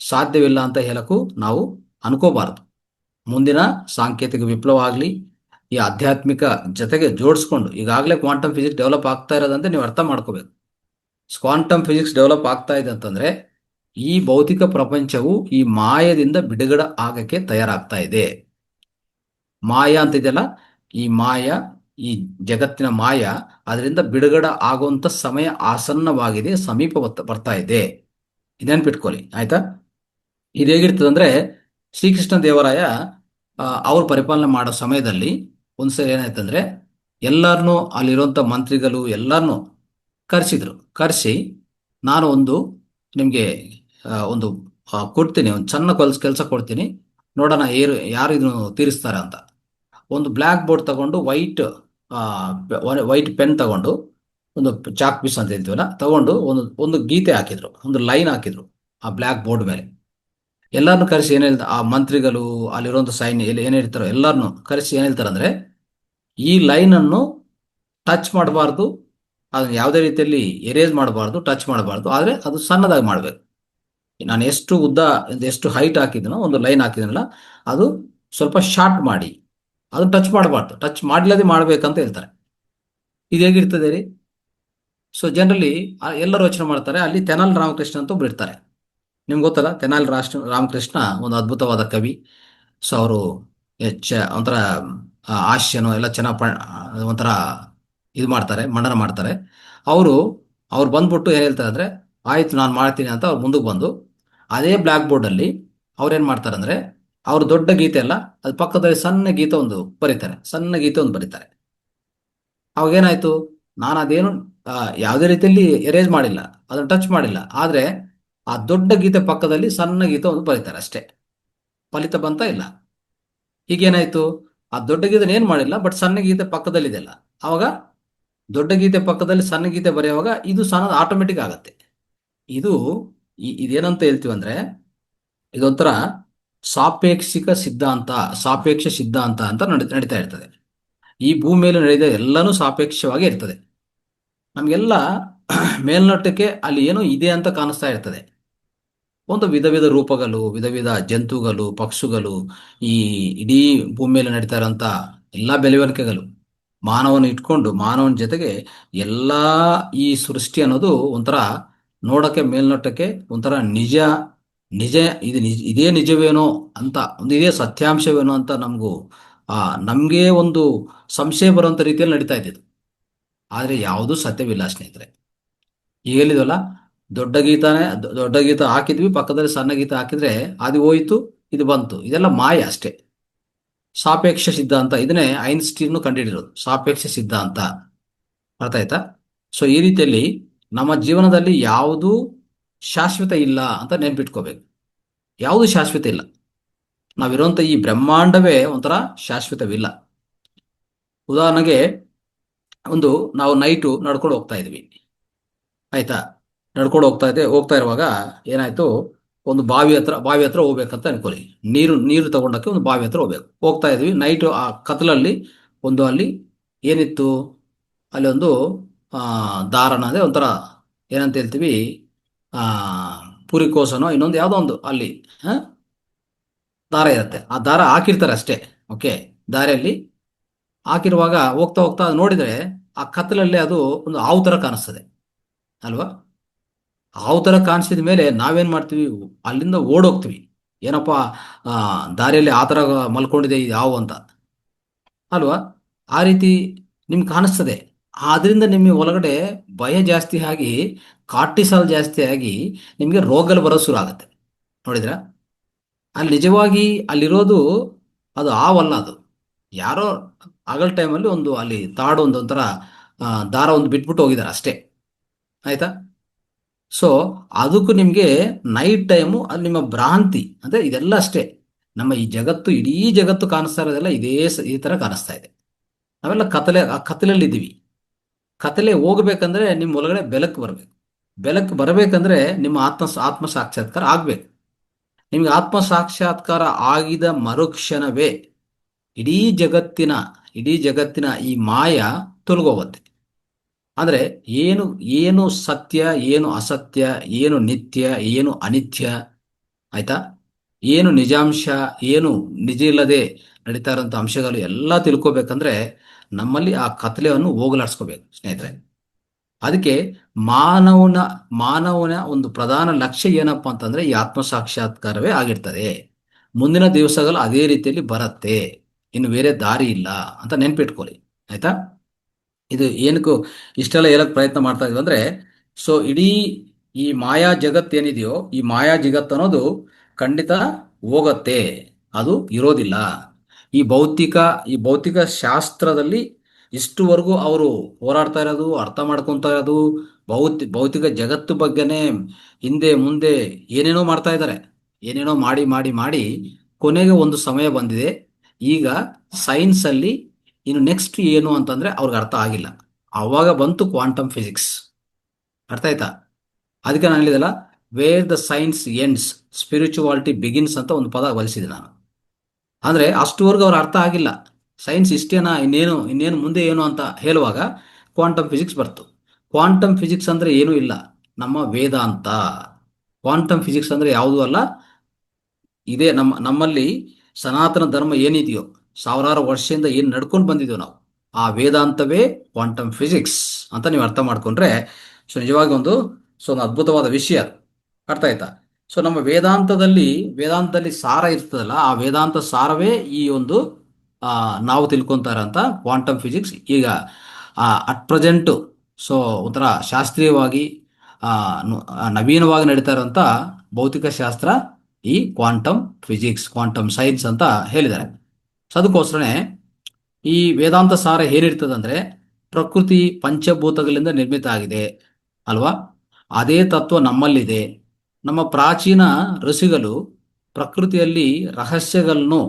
ಸಾಧ್ಯವಿಲ್ಲ ಅಂತ ಹೇಳಕ್ಕೂ ನಾವು ಅನ್ಕೋಬಾರದು. ಮುಂದಿನ ಸಾಂಕೇತಿಕ ವಿಪ್ಲವ ಆಗಲಿ, ಈ ಆಧ್ಯಾತ್ಮಿಕ ಜೊತೆಗೆ ಜೋಡಿಸ್ಕೊಂಡು ಈಗಾಗಲೇ ಕ್ವಾಂಟಮ್ ಫಿಸಿಕ್ಸ್ ಡೆವಲಪ್ ಆಗ್ತಾ ಇರೋದಂತೆ ನೀವು ಅರ್ಥ ಮಾಡ್ಕೋಬೇಕು. ಕ್ವಾಂಟಮ್ ಫಿಸಿಕ್ಸ್ ಡೆವಲಪ್ ಆಗ್ತಾ ಇದೆ ಅಂತಂದ್ರೆ ಈ ಭೌತಿಕ ಪ್ರಪಂಚವು ಈ ಮಾಯದಿಂದ ಬಿಡುಗಡೆ ಆಗಕ್ಕೆ ತಯಾರಾಗ್ತಾ ಇದೆ. ಮಾಯ ಅಂತಿದೆಯಲ್ಲ, ಈ ಮಾಯ, ಈ ಜಗತ್ತಿನ ಮಾಯ, ಅದರಿಂದ ಬಿಡುಗಡೆ ಆಗುವಂತ ಸಮಯ ಆಸನ್ನವಾಗಿದೆ, ಸಮೀಪ ಬರ್ತಾ ಇದೆ. ಇದನ್ಪಿಟ್ಕೊಳ್ಳಿ ಆಯ್ತಾ. ಇದು ಹೇಗಿರ್ತದಂದ್ರೆ, ಶ್ರೀಕೃಷ್ಣ ದೇವರಾಯ ಅವ್ರು ಪರಿಪಾಲನೆ ಮಾಡೋ ಸಮಯದಲ್ಲಿ ಒಂದ್ಸರಿ ಏನಾಯ್ತಂದ್ರೆ, ಎಲ್ಲರನ್ನೂ ಅಲ್ಲಿರುವಂಥ ಮಂತ್ರಿಗಳು ಎಲ್ಲರನ್ನೂ ಕರೆಸಿ ನಾನು ನಿಮಗೆ ಒಂದು ಕೊಡ್ತೀನಿ, ಒಂದು ಸಣ್ಣ ಕೆಲಸ ಕೊಡ್ತೀನಿ, ನೋಡೋಣ ಯಾರು ಇದನ್ನು ತೀರಿಸ್ತಾರೆ ಅಂತ. ಒಂದು ಬ್ಲ್ಯಾಕ್ ಬೋರ್ಡ್ ತಗೊಂಡು ವೈಟ್ ಪೆನ್ ತಗೊಂಡು, ಒಂದು ಚಾಕ್ ಪೀಸ್ ಅಂತ ಹೇಳ್ತೀವಲ್ಲ ತಗೊಂಡು ಒಂದು ಗೀತೆ ಹಾಕಿದ್ರು, ಒಂದು ಲೈನ್ ಹಾಕಿದ್ರು ಆ ಬ್ಲ್ಯಾಕ್ ಬೋರ್ಡ್ ಮೇಲೆ. ಎಲ್ಲರನ್ನು ಕರೆಸಿ ಆ ಮಂತ್ರಿಗಳು, ಅಲ್ಲಿರುವಂಥ ಸೈನ್ಯ ಏನ್ ಹೇಳ್ತಾರೋ ಎಲ್ಲರನ್ನು ಕರೆಸಿ ಏನ್ ಹೇಳ್ತಾರೆ ಅಂದ್ರೆ, ಈ ಲೈನ್ ಅನ್ನು ಟಚ್ ಮಾಡಬಾರ್ದು, ಅದನ್ನ ಯಾವುದೇ ರೀತಿಯಲ್ಲಿ ಎರೇಸ್ ಮಾಡಬಾರ್ದು, ಟಚ್ ಮಾಡಬಾರ್ದು, ಆದರೆ ಅದು ಸಣ್ಣದಾಗಿ ಮಾಡಬೇಕು. ನಾನು ಎಷ್ಟು ಹೈಟ್ ಹಾಕಿದನೋ, ಒಂದು ಲೈನ್ ಹಾಕಿದನಲ್ಲ, ಅದು ಸ್ವಲ್ಪ ಶಾರ್ಟ್ ಮಾಡಿ, ಅದನ್ನು ಟಚ್ ಮಾಡಬಾರ್ದು, ಟಚ್ ಮಾಡ್ಲದೆ ಮಾಡ್ಬೇಕಂತ ಹೇಳ್ತಾರೆ. ಇದು ಹೇಗಿರ್ತದೆ ರೀ? ಸೊ ಜನರಲಿ ಎಲ್ಲರೂ ಯೋಚನೆ ಮಾಡ್ತಾರೆ, ಅಲ್ಲಿ ತೆನಾಲಿ ರಾಮಕೃಷ್ಣ ಅಂತ ಒಬ್ರು ಇರ್ತಾರೆ. ನಿಮ್ಗೆ ಗೊತ್ತಲ್ಲ, ತೆನಾಲಿ ರಾಮಕೃಷ್ಣ ಒಂದು ಅದ್ಭುತವಾದ ಕವಿ. ಸೊ ಅವರು ಒಂಥರ ಹಾಸ್ಯನೋ ಎಲ್ಲ ಚೆನ್ನಾಗಿ ಒಂಥರ ಇದು ಮಾಡ್ತಾರೆ, ಮಂಡನ ಮಾಡ್ತಾರೆ. ಅವ್ರು ಬಂದ್ಬಿಟ್ಟು ಏನ್ ಹೇಳ್ತಾರೆ ಅಂದ್ರೆ, ಆಯ್ತು ನಾನು ಮಾಡ್ತೀನಿ ಅಂತ ಅವ್ರು ಮುಂದಕ್ಕೆ ಬಂದು ಅದೇ ಬ್ಲ್ಯಾಕ್ ಬೋರ್ಡಲ್ಲಿ ಅವ್ರೇನ್ ಮಾಡ್ತಾರೆ ಅಂದ್ರೆ, ಅವ್ರ ದೊಡ್ಡ ಗೀತೆ ಅಲ್ಲ, ಅದ್ರ ಪಕ್ಕದಲ್ಲಿ ಸಣ್ಣ ಗೀತೆ ಒಂದು ಬರೀತಾರೆ. ಅವಾಗೇನಾಯ್ತು, ನಾನು ಅದೇನು ಯಾವುದೇ ರೀತಿಯಲ್ಲಿ ಎರೇಸ್ ಮಾಡಿಲ್ಲ, ಅದನ್ನು ಟಚ್ ಮಾಡಿಲ್ಲ, ಆದ್ರೆ ಆ ದೊಡ್ಡ ಗೀತೆ ಪಕ್ಕದಲ್ಲಿ ಸಣ್ಣ ಗೀತೆ ಒಂದು ಬರೀತಾರೆ ಅಷ್ಟೇ, ಫಲಿತ ಬಂತ ಇಲ್ಲ. ಹೀಗೇನಾಯ್ತು, ಆ ದೊಡ್ಡ ಗೀತೆ ಏನ್ ಮಾಡಿಲ್ಲ, ಬಟ್ ಸಣ್ಣ ಗೀತೆ ಪಕ್ಕದಲ್ಲಿದೆಯಲ್ಲ, ಅವಾಗ ದೊಡ್ಡ ಗೀತೆ ಪಕ್ಕದಲ್ಲಿ ಸಣ್ಣ ಗೀತೆ ಬರೆಯುವಾಗ ಇದು ಸಣ್ಣ ಆಟೋಮೆಟಿಕ್ ಆಗತ್ತೆ. ಇದು ಇದೇನಂತ ಹೇಳ್ತೀವಿ ಅಂದ್ರೆ, ಇದೊಂಥರ ಸಾಪೇಕ್ಷ ಸಿದ್ಧಾಂತ ಅಂತ ನಡೀತಾ ಇರ್ತದೆ. ಈ ಭೂಮಿ ಮೇಲೆ ನಡೆದ ಎಲ್ಲನೂ ಸಾಪೇಕ್ಷವಾಗಿ ಇರ್ತದೆ. ನಮಗೆಲ್ಲ ಮೇಲ್ನೋಟಕ್ಕೆ ಅಲ್ಲಿ ಏನೋ ಇದೆ ಅಂತ ಕಾಣಿಸ್ತಾ ಇರ್ತದೆ. ಒಂದು ವಿಧ ವಿಧ ರೂಪಗಳು, ವಿಧ ವಿಧ ಜಂತುಗಳು, ಪಕ್ಷಿಗಳು, ಈ ಇಡೀ ಭೂಮಿ ಮೇಲೆ ನಡೀತಾ ಇರೋಂಥ ಎಲ್ಲ ಬೆಳವಣಿಗೆಗಳು, ಮಾನವನ ಜೊತೆಗೆ ಎಲ್ಲಾ ಈ ಸೃಷ್ಟಿ ಅನ್ನೋದು ಒಂಥರ ನೋಡಕ್ಕೆ ಮೇಲ್ನೋಟಕ್ಕೆ ಒಂಥರ ನಿಜ ನಿಜ ಇದೇ ನಿಜವೇನೋ ಅಂತ, ಇದೇ ಸತ್ಯಾಂಶವೇನೋ ಅಂತ ನಮ್ಗೆ ಒಂದು ಸಂಶಯ ಬರುವಂತ ರೀತಿಯಲ್ಲಿ ನಡೀತಾ ಇದ್ದಿದ್ದು. ಆದ್ರೆ ಯಾವುದೂ ಸತ್ಯವಿಲ್ಲ ಸ್ನೇಹಿತರೆ. ಈಗ ಹೇಳಿದ್ವಲ್ಲ, ದೊಡ್ಡ ಗೀತ ಹಾಕಿದ್ವಿ, ಪಕ್ಕದಲ್ಲಿ ಸಣ್ಣ ಗೀತ ಹಾಕಿದ್ರೆ ಅದು ಹೋಯ್ತು, ಇದು ಬಂತು, ಇದೆಲ್ಲ ಮಾಯ ಅಷ್ಟೇ. ಸಾಪೇಕ್ಷ ಸಿದ್ಧಾಂತ, ಇದನ್ನೇ ಐನ್ಸ್ಟೀನ್ ಕಂಡುಹಿಡಿರೋದು, ಸಾಪೇಕ್ಷ ಸಿದ್ಧಾಂತ. ಅರ್ಥ ಆಯ್ತಾ? ಸೊ ಈ ರೀತಿಯಲ್ಲಿ ನಮ್ಮ ಜೀವನದಲ್ಲಿ ಯಾವುದೂ ಶಾಶ್ವತ ಇಲ್ಲ ಅಂತ ನೆನ್ಪಿಟ್ಕೋಬೇಕು. ಯಾವುದು ಶಾಶ್ವತ ಇಲ್ಲ. ನಾವಿರುವಂತ ಈ ಬ್ರಹ್ಮಾಂಡವೇ ಒಂಥರ ಶಾಶ್ವತವಿಲ್ಲ. ಉದಾಹರಣೆಗೆ, ನಾವು ನೈಟು ನಡ್ಕೊಂಡು ಹೋಗ್ತಾ ಇದ್ವಿ, ಆಯ್ತಾ? ನಡ್ಕೊಂಡು ಹೋಗ್ತಾ ಇರುವಾಗ ಏನಾಯ್ತು, ಒಂದು ಬಾವಿ ಹತ್ರ ಹೋಗ್ಬೇಕಂತ ಅನ್ಕೊಳ್ಳಿ. ನೀರು ತಗೊಂಡಕ್ಕೆ ಒಂದು ಬಾವಿ ಹತ್ರ ಹೋಗ್ತಾ ಇದ್ವಿ. ನೈಟು ಆ ಕತ್ಲಲ್ಲಿ ಅಲ್ಲಿ ಏನಿತ್ತು, ಅಲ್ಲಿ ಒಂದು ದಾರನ ಅಂದ್ರೆ ಒಂಥರ ಏನಂತ ಹೇಳ್ತೀವಿ, ಆ ಪುರಿಕೋಸನೋ ಇನ್ನೊಂದು ಯಾವುದೋ ಒಂದು ಅಲ್ಲಿ ದಾರ ಇರುತ್ತೆ. ಆ ದಾರ ಹಾಕಿರ್ತಾರೆ ಅಷ್ಟೇ. ಓಕೆ, ದಾರಿಯಲ್ಲಿ ಹಾಕಿರುವಾಗ ಹೋಗ್ತಾ ಹೋಗ್ತಾ ನೋಡಿದ್ರೆ ಆ ಕತ್ತಲಲ್ಲಿ ಅದು ಒಂದು ಹಾವು ತರ ಕಾಣಿಸ್ತದೆ ಅಲ್ವಾ? ಹಾವು ತರ ಕಾಣಿಸಿದ ಮೇಲೆ ನಾವೇನ್ ಮಾಡ್ತೀವಿ, ಅಲ್ಲಿಂದ ಓಡೋಗ್ತೀವಿ. ಏನಪ್ಪಾ, ದಾರಿಯಲ್ಲಿ ಆ ತರ ಮಲ್ಕೊಂಡಿದೆ ಈ ಹಾವು ಅಂತ ಅಲ್ವಾ? ಆ ರೀತಿ ನಿಮ್ಗೆ ಕಾಣಿಸ್ತದೆ. ಆದ್ರಿಂದ ನಿಮಗೆ ಒಳಗಡೆ ಭಯ ಜಾಸ್ತಿ ಆಗಿ ಕಾರ್ಟಿಸಾಲ್ ಜಾಸ್ತಿ ಆಗಿ ನಿಮಗೆ ರೋಗಗಳು ಬರೋ ಶುರು ಆಗುತ್ತೆ. ನೋಡಿದ್ರ ಅಲ್ಲಿ ನಿಜವಾಗಿ ಅಲ್ಲಿರೋದು ಅದು ಆವಲ್ಲ ಅದು. ಯಾರೋ ಆಗಲ್ ಟೈಮಲ್ಲಿ ಒಂದು ಅಲ್ಲಿ ತಾಡು ಒಂದು ಒಂಥರ ದಾರ ಒಂದು ಬಿಟ್ಬಿಟ್ಟು ಹೋಗಿದ್ದಾರೆ ಅಷ್ಟೇ. ಆಯ್ತಾ? ಸೊ ಅದಕ್ಕೂ ನಿಮಗೆ ನೈಟ್ ಟೈಮು ಅಲ್ಲಿ ನಿಮ್ಮ ಭ್ರಾಂತಿ ಅಂದ್ರೆ ಇದೆಲ್ಲ ಅಷ್ಟೇ. ನಮ್ಮ ಈ ಜಗತ್ತು, ಇಡೀ ಜಗತ್ತು ಕಾಣಿಸ್ತಾ ಇರೋದೆಲ್ಲ ಈ ತರ ಕಾಣಿಸ್ತಾ ಇದೆ. ನಾವೆಲ್ಲ ಆ ಕತ್ತಲಲ್ಲಿ ಇದ್ದೀವಿ. ಕತ್ತಲೆ ಹೋಗ್ಬೇಕಂದ್ರೆ ನಿಮ್ಮ ಒಳಗಡೆ ಬೆಳಕು ಬರಬೇಕು. ಬೆಳಕು ಬರಬೇಕಂದ್ರೆ ನಿಮ್ಮ ಆತ್ಮ ಸಾಕ್ಷಾತ್ಕಾರ ಆಗ್ಬೇಕು. ನಿಮ್ಗೆ ಆತ್ಮ ಸಾಕ್ಷಾತ್ಕಾರ ಆಗಿದ ಮರುಕ್ಷಣವೇ ಇಡೀ ಜಗತ್ತಿನ ಇಡೀ ಜಗತ್ತಿನ ಈ ಮಾಯ ತೊಲಗೋಗುತ್ತೆ. ಅಂದ್ರೆ ಏನು ಏನು ಸತ್ಯ, ಏನು ಅಸತ್ಯ, ಏನು ನಿತ್ಯ, ಏನು ಅನಿತ್ಯ, ಆಯ್ತಾ, ಏನು ನಿಜಾಂಶ, ಏನು ನಿಜ ಇಲ್ಲದೆ ನಡೀತಾ ಇರೋಂಥ ಅಂಶಗಳು ಎಲ್ಲ ತಿಳ್ಕೊಬೇಕಂದ್ರೆ ನಮ್ಮಲ್ಲಿ ಆ ಕತ್ಲೆಯನ್ನು ಹೋಗಲಾಡಿಸ್ಕೋಬೇಕು ಸ್ನೇಹಿತರೆ. ಅದಕ್ಕೆ ಮಾನವನ ಮಾನವನ ಒಂದು ಪ್ರಧಾನ ಲಕ್ಷ್ಯ ಏನಪ್ಪಾ ಅಂತಂದ್ರೆ ಈ ಆತ್ಮ ಸಾಕ್ಷಾತ್ಕಾರವೇ ಆಗಿರ್ತದೆ. ಮುಂದಿನ ದಿವಸಗಳು ಅದೇ ರೀತಿಯಲ್ಲಿ ಬರುತ್ತೆ, ಇನ್ನು ಬೇರೆ ದಾರಿ ಇಲ್ಲ ಅಂತ ನೆನ್ಪಿಟ್ಕೊಳ್ಳಿ. ಆಯ್ತಾ? ಇದು ಏನಕ್ಕೂ ಇಷ್ಟೆಲ್ಲ ಹೇಳಕ್ ಪ್ರಯತ್ನ ಮಾಡ್ತಾ ಇದೀವಿ ಅಂದ್ರೆ, ಸೊ ಇಡೀ ಈ ಮಾಯಾ ಜಗತ್ ಏನಿದೆಯೋ ಈ ಮಾಯಾ ಜಗತ್ ಅನ್ನೋದು ಖಂಡಿತ ಹೋಗತ್ತೆ, ಅದು ಇರೋದಿಲ್ಲ. ಈ ಭೌತಿಕ ಶಾಸ್ತ್ರದಲ್ಲಿ ಇಷ್ಟುವರೆಗೂ ಅವರು ಹೋರಾಡ್ತಾ ಇರೋದು, ಅರ್ಥ ಮಾಡ್ಕೊತಾ ಇರೋದು ಭೌತಿಕ ಜಗತ್ತು ಬಗ್ಗೆನೇ ಹಿಂದೆ ಮುಂದೆ ಏನೇನೋ ಮಾಡ್ತಾ ಇದ್ದಾರೆ. ಏನೇನೋ ಮಾಡಿ ಮಾಡಿ ಮಾಡಿ ಕೊನೆಗೆ ಒಂದು ಸಮಯ ಬಂದಿದೆ. ಈಗ ಸೈನ್ಸ್ ಅಲ್ಲಿ ಇನ್ನು ನೆಕ್ಸ್ಟ್ ಏನು ಅಂತಂದ್ರೆ ಅವ್ರಿಗೆ ಅರ್ಥ ಆಗಿಲ್ಲ. ಅವಾಗ ಬಂತು ಕ್ವಾಂಟಮ್ ಫಿಸಿಕ್ಸ್. ಅರ್ಥ ಆಯ್ತಾ? ಅದಕ್ಕೆ ನಾನು ಹೇಳಿದಲ್ಲ, where the science ends spirituality begins ಅಂತ ಒಂದು ಪದ ಬಳಸಿದೆ ನಾನು. ಅಂದ್ರೆ ಅಷ್ಟುವರೆಗೂ ಅವ್ರ ಅರ್ಥ ಆಗಿಲ್ಲ. ಸೈನ್ಸ್ ಇಷ್ಟೇನಾ, ಇನ್ನೇನು ಮುಂದೆ ಏನು ಅಂತ ಹೇಳುವಾಗ ಕ್ವಾಂಟಮ್ ಫಿಸಿಕ್ಸ್ ಬರ್ತು. ಕ್ವಾಂಟಮ್ ಫಿಸಿಕ್ಸ್ ಅಂದ್ರೆ ಏನೂ ಇಲ್ಲ, ನಮ್ಮ ವೇದಾಂತ. ಕ್ವಾಂಟಮ್ ಫಿಸಿಕ್ಸ್ ಅಂದ್ರೆ ಯಾವುದೂ ಅಲ್ಲ, ಇದೇ ನಮ್ಮಲ್ಲಿ ಸನಾತನ ಧರ್ಮ ಏನಿದೆಯೋ ಸಾವಿರಾರು ವರ್ಷದಿಂದ ಏನು ನಡ್ಕೊಂಡು ಬಂದಿದ್ದೀವಿ ನಾವು, ಆ ವೇದಾಂತವೇ ಕ್ವಾಂಟಮ್ ಫಿಸಿಕ್ಸ್ ಅಂತ ನೀವು ಅರ್ಥ ಮಾಡ್ಕೊಂಡ್ರೆ ಸೊ ನಿಜವಾಗಿ ಒಂದು ಅದ್ಭುತವಾದ ವಿಷಯ. ಅರ್ಥ ಆಯ್ತಾ? ಸೊ ನಮ್ಮ ವೇದಾಂತದಲ್ಲಿ ಸಾರ ಇರ್ತದಲ್ಲ, ಆ ವೇದಾಂತ ಸಾರವೇ ಈ ಒಂದು ನಾವು ತಿಳ್ಕೊಂತಾ ಇರೋಂಥ ಕ್ವಾಂಟಮ್ ಫಿಸಿಕ್ಸ್. ಈಗ ಅಟ್ ಪ್ರೆಸೆಂಟು ಸೊ ಒಂಥರ ಶಾಸ್ತ್ರೀಯವಾಗಿ ನವೀನವಾಗಿ ನಡೀತಾ ಇರೋಂಥ ಭೌತಿಕ ಶಾಸ್ತ್ರ ಈ ಕ್ವಾಂಟಮ್ ಫಿಸಿಕ್ಸ್, ಕ್ವಾಂಟಮ್ ಸೈನ್ಸ್ ಅಂತ ಹೇಳಿದ್ದಾರೆ. ಸೊ ಅದಕ್ಕೋಸ್ಕರನೇ ಈ ವೇದಾಂತ ಸಾರ ಏನಿರ್ತದಂದ್ರೆ, ಪ್ರಕೃತಿ ಪಂಚಭೂತಗಳಿಂದ ನಿರ್ಮಿತ ಆಗಿದೆ ಅಲ್ವಾ? ಅದೇ ತತ್ವ ನಮ್ಮಲ್ಲಿದೆ. ನಮ್ಮ ಪ್ರಾಚೀನ ಋಷಿಗಳು ಪ್ರಕೃತಿಯಲ್ಲಿ ರಹಸ್ಯಗಳನ್ನು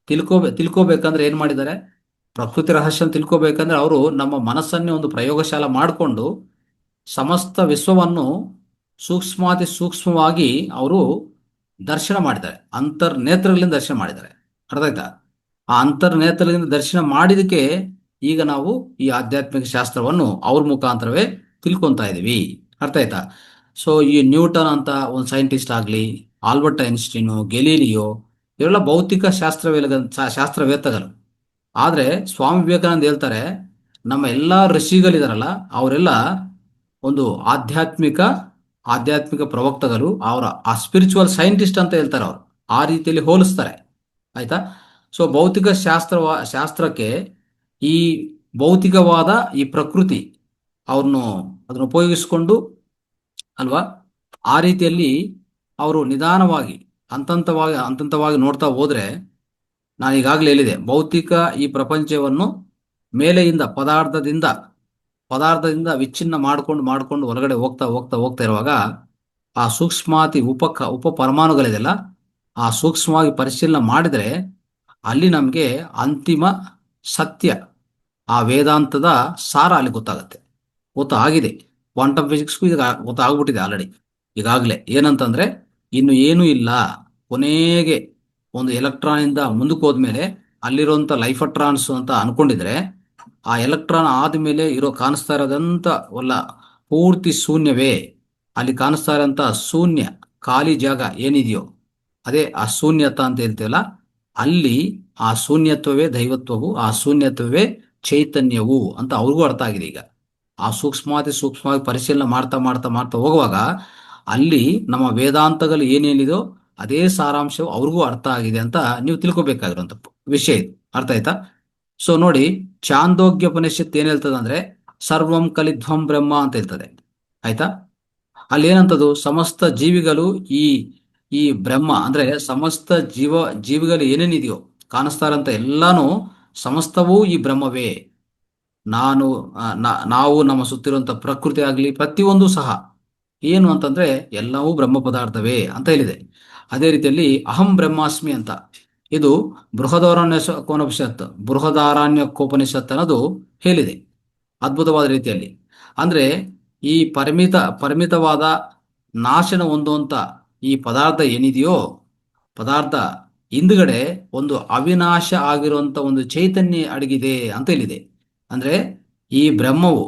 ತಿಳ್ಕೋಬೇಕಂದ್ರೆ ಏನ್ ಮಾಡಿದ್ದಾರೆ? ಪ್ರಕೃತಿ ರಹಸ್ಯ ತಿಳ್ಕೋಬೇಕಂದ್ರೆ ಅವರು ನಮ್ಮ ಮನಸ್ಸನ್ನೇ ಒಂದು ಪ್ರಯೋಗಶಾಲ ಮಾಡಿಕೊಂಡು ಸಮಸ್ತ ವಿಶ್ವವನ್ನು ಸೂಕ್ಷ್ಮಾತಿ ಸೂಕ್ಷ್ಮವಾಗಿ ಅವರು ದರ್ಶನ ಮಾಡಿದ್ದಾರೆ, ಅಂತರ್ನೇತ್ರಗಳಿಂದ ದರ್ಶನ ಮಾಡಿದ್ದಾರೆ. ಅರ್ಥ ಆಯ್ತಾ? ಆ ಅಂತರ್ನೇತ್ರಗಳಿಂದ ದರ್ಶನ ಮಾಡಿದಕ್ಕೆ ಈಗ ನಾವು ಈ ಆಧ್ಯಾತ್ಮಿಕ ಶಾಸ್ತ್ರವನ್ನು ಅವ್ರ ಮುಖಾಂತರವೇ ತಿಳ್ಕೊಂತಾ ಇದೀವಿ. ಅರ್ಥ ಆಯ್ತಾ? ಸೊ ಈ ನ್ಯೂಟನ್ ಅಂತ ಒಂದು ಸೈಂಟಿಸ್ಟ್ ಆಗಲಿ, ಆಲ್ಬರ್ಟ್ ಐನ್ಸ್ಟೀನು, ಗೆಲೀಲಿಯೋ, ಇವರೆಲ್ಲ ಭೌತಿಕ ಶಾಸ್ತ್ರವೇತ್ತಗಳು. ಆದ್ರೆ ಸ್ವಾಮಿ ವಿವೇಕಾನಂದ ಹೇಳ್ತಾರೆ, ನಮ್ಮ ಎಲ್ಲಾ ಋಷಿಗಳಿದಾರಲ್ಲ ಅವರೆಲ್ಲ ಒಂದು ಆಧ್ಯಾತ್ಮಿಕ ಪ್ರವಕ್ತಗಳು, ಅವರ ಆ ಸ್ಪಿರಿಚುವಲ್ ಸೈಂಟಿಸ್ಟ್ ಅಂತ ಹೇಳ್ತಾರೆ ಅವರು. ಆ ರೀತಿಯಲ್ಲಿ ಹೋಲಿಸ್ತಾರೆ. ಆಯ್ತಾ? ಸೊ ಭೌತಿಕ ಶಾಸ್ತ್ರಕ್ಕೆ ಈ ಭೌತಿಕವಾದ ಈ ಪ್ರಕೃತಿ ಅದನ್ನು ಉಪಯೋಗಿಸಿಕೊಂಡು ಅಲ್ವಾ, ಆ ರೀತಿಯಲ್ಲಿ ಅವರು ನಿಧಾನವಾಗಿ ಹಂತವಾಗಿ ನೋಡ್ತಾ ಹೋದ್ರೆ, ನಾನು ಈಗಾಗಲೇ ಹೇಳಿದೆ, ಭೌತಿಕ ಈ ಪ್ರಪಂಚವನ್ನು ಮೇಲೆಯಿಂದ ಪದಾರ್ಥದಿಂದ ವಿಚ್ಛಿನ್ನ ಮಾಡ್ಕೊಂಡು ಹೊರಗಡೆ ಹೋಗ್ತಾ ಇರುವಾಗ ಆ ಸೂಕ್ಷ್ಮಾತಿ ಉಪ ಪರಮಾಣುಗಳಿದೆಲ್ಲ, ಆ ಸೂಕ್ಷ್ಮವಾಗಿ ಪರಿಶೀಲನೆ ಮಾಡಿದರೆ ಅಲ್ಲಿ ನಮಗೆ ಅಂತಿಮ ಸತ್ಯ, ಆ ವೇದಾಂತದ ಸಾರ ಅಲ್ಲಿ ಗೊತ್ತಾಗಿದೆ. ಕ್ವಾಂಟಮ್ ಫಿಸಿಕ್ಸ್ಗೂ ಈಗ ಗೊತ್ತಾಗ್ಬಿಟ್ಟಿದೆ ಆಲ್ರೆಡಿ ಈಗಾಗಲೇ. ಏನಂತಂದ್ರೆ ಇನ್ನು ಏನೂ ಇಲ್ಲ, ಕೊನೆಗೆ ಒಂದು ಎಲೆಕ್ಟ್ರಾನ್ ಇಂದ ಮುಂದಕ್ಕೆ ಹೋದ್ಮೇಲೆ ಅಲ್ಲಿರುವಂತ ಲೈಫಟ್ರಾನ್ಸ್ ಅಂತ ಅನ್ಕೊಂಡಿದ್ರೆ, ಆ ಎಲೆಕ್ಟ್ರಾನ್ ಆದ್ಮೇಲೆ ಕಾಣಿಸ್ತಾ ಇರೋದಂತ ಒಲ್ಲ ಪೂರ್ತಿ ಶೂನ್ಯವೇ. ಅಲ್ಲಿ ಕಾಣಿಸ್ತಾ ಇರೋಂಥ ಶೂನ್ಯ ಖಾಲಿ ಜಾಗ ಏನಿದೆಯೋ ಅದೇ ಆ ಶೂನ್ಯತ ಅಂತ ಹೇಳ್ತೀವಲ್ಲ, ಅಲ್ಲಿ ಆ ಶೂನ್ಯತ್ವವೇ ದೈವತ್ವವು, ಆ ಶೂನ್ಯತ್ವವೇ ಚೈತನ್ಯವು ಅಂತ ಅವ್ರಿಗೂ ಅರ್ಥ ಆಗಿದೆ ಈಗ. ಆ ಸೂಕ್ಷ್ಮವಾಗಿ ಪರಿಶೀಲನೆ ಮಾಡ್ತಾ ಹೋಗುವಾಗ ಅಲ್ಲಿ ನಮ್ಮ ವೇದಾಂತಗಳು ಏನೇನಿದೋ ಅದೇ ಸಾರಾಂಶವು ಅವ್ರಿಗೂ ಅರ್ಥ ಆಗಿದೆ ಅಂತ ನೀವು ತಿಳ್ಕೊಬೇಕಾಗಿರುವಂತ ವಿಷಯ ಇದು. ಅರ್ಥ ಆಯ್ತಾ? ಸೊ ನೋಡಿ, ಚಾಂದೋಗ್ಯೋಪನಿಷತ್ ಏನ್ ಹೇಳ್ತದಂದ್ರೆ, ಸರ್ವಂ ಕಲಿಧ್ವಂ ಬ್ರಹ್ಮ ಅಂತ ಹೇಳ್ತದೆ. ಆಯ್ತಾ? ಅಲ್ಲಿ ಏನಂತದು, ಸಮಸ್ತ ಜೀವಿಗಳು ಈ ಈ ಬ್ರಹ್ಮ ಅಂದ್ರೆ ಸಮಸ್ತ ಜೀವಿಗಳು ಏನೇನಿದೆಯೋ ಕಾಣಿಸ್ತಾ ಇರೋಂಥ ಎಲ್ಲಾನು ಸಮಸ್ತವೂ ಈ ಬ್ರಹ್ಮವೇ. ನಾನು ನಾವು ನಮ್ಮ ಸುತ್ತಿರುವಂತ ಪ್ರಕೃತಿ ಆಗಲಿ ಪ್ರತಿಯೊಂದು ಸಹ ಏನು ಅಂತಂದ್ರೆ ಎಲ್ಲವೂ ಬ್ರಹ್ಮ ಪದಾರ್ಥವೇ ಅಂತ ಹೇಳಿದೆ. ಅದೇ ರೀತಿಯಲ್ಲಿ ಅಹಂ ಬ್ರಹ್ಮಾಸ್ಮಿ ಅಂತ ಇದು ಬೃಹದಾರಣ್ಯಕೋಪನಿಷತ್ ಅನ್ನೋದು ಹೇಳಿದೆ ಅದ್ಭುತವಾದ ರೀತಿಯಲ್ಲಿ. ಅಂದ್ರೆ ಈ ಪರಿಮಿತವಾದ ನಾಶನ ಹೊಂದುವಂತ ಈ ಪದಾರ್ಥ ಏನಿದೆಯೋ, ಪದಾರ್ಥ ಹಿಂದ್ಗಡೆ ಒಂದು ಅವಿನಾಶ ಆಗಿರುವಂತ ಒಂದು ಚೈತನ್ಯ ಅಡಗಿದೆ ಅಂತ ಹೇಳಿದೆ. ಅಂದ್ರೆ ಈ ಬ್ರಹ್ಮವು,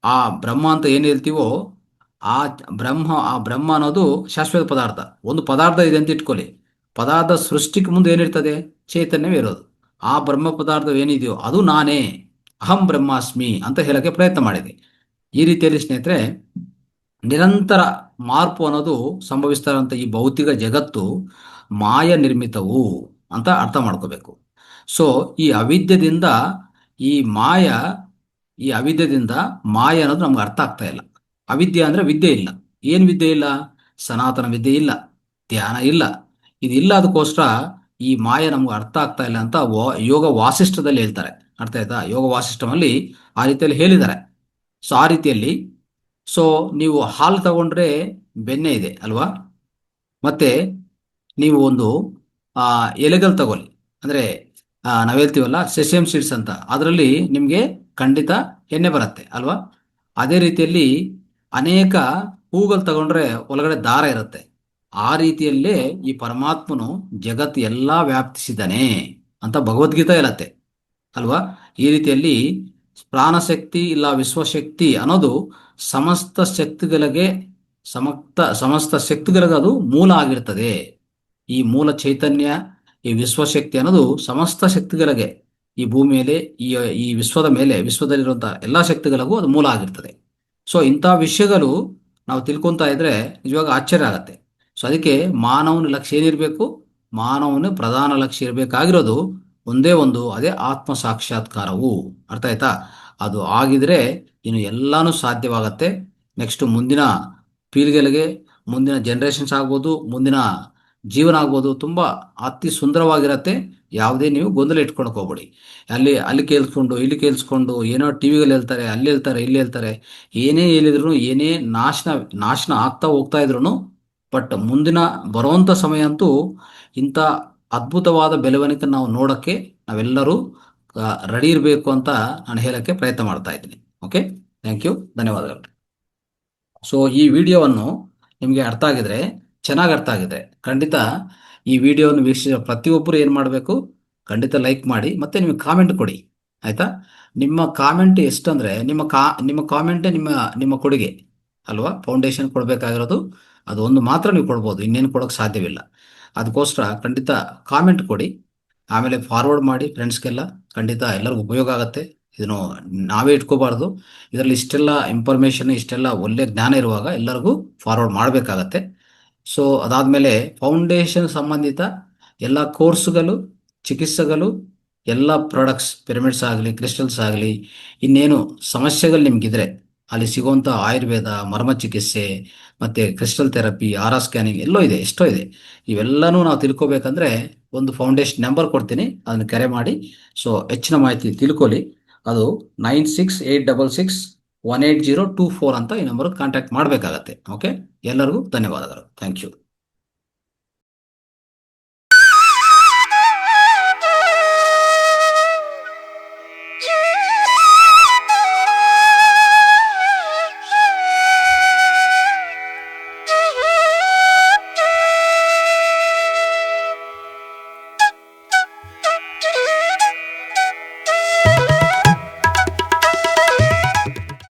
ಆ ಬ್ರಹ್ಮ ಅಂತ ಏನ್ ಹೇಳ್ತೀವೋ ಆ ಬ್ರಹ್ಮ ಅನ್ನೋದು ಶಾಶ್ವತ ಪದಾರ್ಥ. ಒಂದು ಪದಾರ್ಥ ಇದೆ ಅಂತ ಇಟ್ಕೊಳ್ಳಿ, ಪದಾರ್ಥ ಸೃಷ್ಟಿಗೆ ಮುಂದೆ ಏನಿರ್ತದೆ, ಚೈತನ್ಯವೇ ಇರೋದು. ಆ ಬ್ರಹ್ಮ ಪದಾರ್ಥ ಏನಿದೆಯೋ ಅದು ನಾನೇ, ಅಹಂ ಬ್ರಹ್ಮಾಸ್ಮಿ ಅಂತ ಹೇಳಕ್ಕೆ ಪ್ರಯತ್ನ ಮಾಡಿದೆ. ಈ ರೀತಿಯಲ್ಲಿ ಸ್ನೇಹಿತರೆ, ನಿರಂತರ ಮಾರ್ಪು ಅನ್ನೋದು ಸಂಭವಿಸ್ತಾ ಇರುವಂತ ಈ ಭೌತಿಕ ಜಗತ್ತು ಮಾಯ ನಿರ್ಮಿತವು ಅಂತ ಅರ್ಥ ಮಾಡ್ಕೋಬೇಕು. ಸೊ ಈ ಅವಿದ್ಯದಿಂದ ಈ ಮಾಯ ಈ ಅವಿದ್ಯದಿಂದ ಮಾಯ ಅನ್ನೋದು ನಮ್ಗೆ ಅರ್ಥ ಆಗ್ತಾ ಇಲ್ಲ. ಅವಿದ್ಯೆ ಅಂದ್ರೆ ವಿದ್ಯೆ ಇಲ್ಲ. ಏನ್ ವಿದ್ಯೆ ಇಲ್ಲ? ಸನಾತನ ವಿದ್ಯೆ ಇಲ್ಲ, ಧ್ಯಾನ ಇಲ್ಲ. ಇದಿಲ್ಲ, ಅದಕ್ಕೋಸ್ಕರ ಈ ಮಾಯ ನಮ್ಗೆ ಅರ್ಥ ಆಗ್ತಾ ಇಲ್ಲ ಅಂತ ಯೋಗ ವಾಸಿಷ್ಠದಲ್ಲಿ ಹೇಳ್ತಾರೆ. ಅರ್ಥ ಆಯ್ತಾ? ಯೋಗ ವಾಸಿಷ್ಠಮಲ್ಲಿ ಆ ರೀತಿಯಲ್ಲಿ ಹೇಳಿದ್ದಾರೆ. ಸೊ ಆ ರೀತಿಯಲ್ಲಿ, ಸೊ ನೀವು ಹಾಲು ತಗೊಂಡ್ರೆ ಬೆಣ್ಣೆ ಇದೆ ಅಲ್ವಾ? ಮತ್ತೆ ನೀವು ಒಂದು ಆ ಎಲೆಗಳು ತಗೊಳ್ಳಿ, ಅಂದ್ರೆ ನಾವು ಹೇಳ್ತೀವಲ್ಲ ಸೆಸೇಮ್ ಸೀಡ್ಸ್ ಅಂತ, ಅದರಲ್ಲಿ ನಿಮಗೆ ಖಂಡಿತ ಎಣ್ಣೆ ಬರುತ್ತೆ ಅಲ್ವಾ? ಅದೇ ರೀತಿಯಲ್ಲಿ ಅನೇಕ ಹೂಗಳು ತಗೊಂಡ್ರೆ ಒಳಗಡೆ ದಾರ ಇರುತ್ತೆ. ಆ ರೀತಿಯಲ್ಲೇ ಈ ಪರಮಾತ್ಮನು ಜಗತ್ತು ಎಲ್ಲಾ ವ್ಯಾಪ್ತಿಸಿದ್ದಾನೆ ಅಂತ ಭಗವದ್ಗೀತಾ ಹೇಳತ್ತೆ ಅಲ್ವಾ? ಈ ರೀತಿಯಲ್ಲಿ ಪ್ರಾಣಶಕ್ತಿ ಇಲ್ಲ ವಿಶ್ವಶಕ್ತಿ ಅನ್ನೋದು ಸಮಸ್ತ ಶಕ್ತಿಗಳಿಗೆ ಸಮಸ್ತ ಶಕ್ತಿಗಳಿಗೆ ಅದು ಮೂಲ ಆಗಿರ್ತದೆ. ಈ ಮೂಲ ಚೈತನ್ಯ, ಈ ವಿಶ್ವಶಕ್ತಿ ಅನ್ನೋದು ಸಮಸ್ತ ಶಕ್ತಿಗಳಿಗೆ, ಈ ಭೂಮಿಯಲ್ಲಿ, ಈ ಈ ವಿಶ್ವದ ಮೇಲೆ, ವಿಶ್ವದಲ್ಲಿರುವಂತಹ ಎಲ್ಲಾ ಶಕ್ತಿಗಳಿಗೂ ಅದು ಮೂಲ ಆಗಿರ್ತದೆ. ಸೊ ಇಂಥ ವಿಷಯಗಳು ನಾವು ತಿಳ್ಕೊಂತಾ ಇದ್ರೆ ನಿಜವಾಗ ಆಶ್ಚರ್ಯ ಆಗತ್ತೆ. ಸೊ ಅದಕ್ಕೆ ಮಾನವನ ಲಕ್ಷ್ಯ ಏನಿರಬೇಕು? ಮಾನವನ ಪ್ರಧಾನ ಲಕ್ಷ್ಯ ಇರಬೇಕಾಗಿರೋದು ಒಂದೇ ಒಂದು, ಅದೇ ಆತ್ಮ ಸಾಕ್ಷಾತ್ಕಾರವು. ಅರ್ಥ ಆಯ್ತಾ? ಅದು ಆಗಿದ್ರೆ ಇನ್ನು ಎಲ್ಲಾನು ಸಾಧ್ಯವಾಗತ್ತೆ. ನೆಕ್ಸ್ಟ್ ಮುಂದಿನ ಪೀಳಿಗೆಗಳಿಗೆ, ಮುಂದಿನ ಜನರೇಷನ್ಸ್ ಆಗ್ಬೋದು, ಮುಂದಿನ ಜೀವನ ಆಗ್ಬೋದು, ತುಂಬಾ ಅತಿ ಸುಂದರವಾಗಿರತ್ತೆ. ಯಾವುದೇ ನೀವು ಗೊಂದಲ ಇಟ್ಕೊಳಕ್ ಹೋಗ್ಬೇಡಿ. ಅಲ್ಲಿ ಕೇಳಿಸ್ಕೊಂಡು ಇಲ್ಲಿ ಕೇಳಿಸ್ಕೊಂಡು ಏನೋ ಟಿವಿಗಳು ಹೇಳ್ತಾರೆ, ಅಲ್ಲಿ ಹೇಳ್ತಾರೆ, ಇಲ್ಲಿ ಹೇಳ್ತಾರೆ, ಏನೇ ಹೇಳಿದ್ರು, ಏನೇ ನಾಶನ ಆಗ್ತಾ ಹೋಗ್ತಾ ಇದ್ರು, ಬಟ್ ಮುಂದಿನ ಬರುವಂತ ಸಮಯ ಅಂತೂ ಇಂಥ ಅದ್ಭುತವಾದ ಬೆಳವಣಿಗೆ ನಾವು ನೋಡಕ್ಕೆ ನಾವೆಲ್ಲರೂ ರೆಡಿ ಇರಬೇಕು ಅಂತ ನಾನು ಹೇಳಕ್ಕೆ ಪ್ರಯತ್ನ ಮಾಡ್ತಾ ಇದ್ದೀನಿ. ಓಕೆ, ಥ್ಯಾಂಕ್ ಯು, ಧನ್ಯವಾದಗಳು. ಸೊ ಈ ವಿಡಿಯೋವನ್ನು ನಿಮಗೆ ಅರ್ಥ ಆಗಿದ್ರೆ, ಚೆನ್ನಾಗಿ ಅರ್ಥ ಆಗಿದೆ, ಖಂಡಿತ ಈ ವಿಡಿಯೋವನ್ನು ವೀಕ್ಷಿಸಿದ ಪ್ರತಿಯೊಬ್ಬರು ಏನು ಮಾಡಬೇಕು? ಖಂಡಿತ ಲೈಕ್ ಮಾಡಿ, ಮತ್ತೆ ನಿಮಗೆ ಕಾಮೆಂಟ್ ಕೊಡಿ. ಆಯ್ತಾ? ನಿಮ್ಮ ಕಾಮೆಂಟ್ ಎಷ್ಟಂದ್ರೆ ನಿಮ್ಮ ಕಾಮೆಂಟೇ ನಿಮ್ಮ ಕೊಡುಗೆ ಅಲ್ವಾ? ಫೌಂಡೇಶನ್ ಕೊಡಬೇಕಾಗಿರೋದು ಅದು ಒಂದು ಮಾತ್ರ ನೀವು ಕೊಡ್ಬೋದು, ಇನ್ನೇನು ಕೊಡೋಕೆ ಸಾಧ್ಯವಿಲ್ಲ. ಅದಕ್ಕೋಸ್ಕರ ಖಂಡಿತ ಕಾಮೆಂಟ್ ಕೊಡಿ, ಆಮೇಲೆ ಫಾರ್ವರ್ಡ್ ಮಾಡಿ ಫ್ರೆಂಡ್ಸ್ಗೆಲ್ಲ. ಖಂಡಿತ ಎಲ್ಲರಿಗೂ ಉಪಯೋಗ ಆಗುತ್ತೆ. ಇದನ್ನು ನಾವೇ ಇಟ್ಕೋಬಾರ್ದು. ಇದರಲ್ಲಿ ಇಷ್ಟೆಲ್ಲ ಇನ್ಫಾರ್ಮೇಶನ್, ಇಷ್ಟೆಲ್ಲ ಒಳ್ಳೆ ಜ್ಞಾನ ಇರುವಾಗ ಎಲ್ಲರಿಗೂ ಫಾರ್ವರ್ಡ್ ಮಾಡಬೇಕಾಗತ್ತೆ. ಸೊ ಅದಾದಮೇಲೆ ಫೌಂಡೇಶನ್ ಸಂಬಂಧಿತ ಎಲ್ಲ ಕೋರ್ಸ್ಗಳು, ಚಿಕಿತ್ಸೆಗಳು, ಎಲ್ಲ ಪ್ರಾಡಕ್ಟ್ಸ್, ಪಿರಮಿಡ್ಸ್ ಆಗಲಿ, ಕ್ರಿಸ್ಟಲ್ಸ್ ಆಗಲಿ, ಇನ್ನೇನು ಸಮಸ್ಯೆಗಳು ನಿಮಗಿದ್ರೆ ಅಲ್ಲಿ ಸಿಗುವಂಥ ಆಯುರ್ವೇದ, ಮರ್ಮ ಚಿಕಿತ್ಸೆ, ಮತ್ತೆ ಕ್ರಿಸ್ಟಲ್ ಥೆರಪಿ, ಆರಾ ಸ್ಕ್ಯಾನಿಂಗ್ ಎಲ್ಲೋ ಇದೆ, ಎಷ್ಟೋ ಇದೆ. ಇವೆಲ್ಲನೂ ನಾವು ತಿಳ್ಕೊಬೇಕಂದ್ರೆ ಒಂದು ಫೌಂಡೇಶನ್ ನಂಬರ್ ಕೊಡ್ತೀನಿ, ಅದನ್ನು ಕರೆ ಮಾಡಿ. ಸೊ ಹೆಚ್ಚಿನ ಮಾಹಿತಿ ತಿಳ್ಕೊಳ್ಳಿ. ಅದು 9686618024 ಅಂತ ಈ ನಂಬರ್ ಕಾಂಟ್ಯಾಕ್ಟ್ ಮಾಡಬೇಕಾಗತ್ತೆ. ಓಕೆ, ಎಲ್ಲರಿಗೂ ಧನ್ಯವಾದಗಳು. Thank you.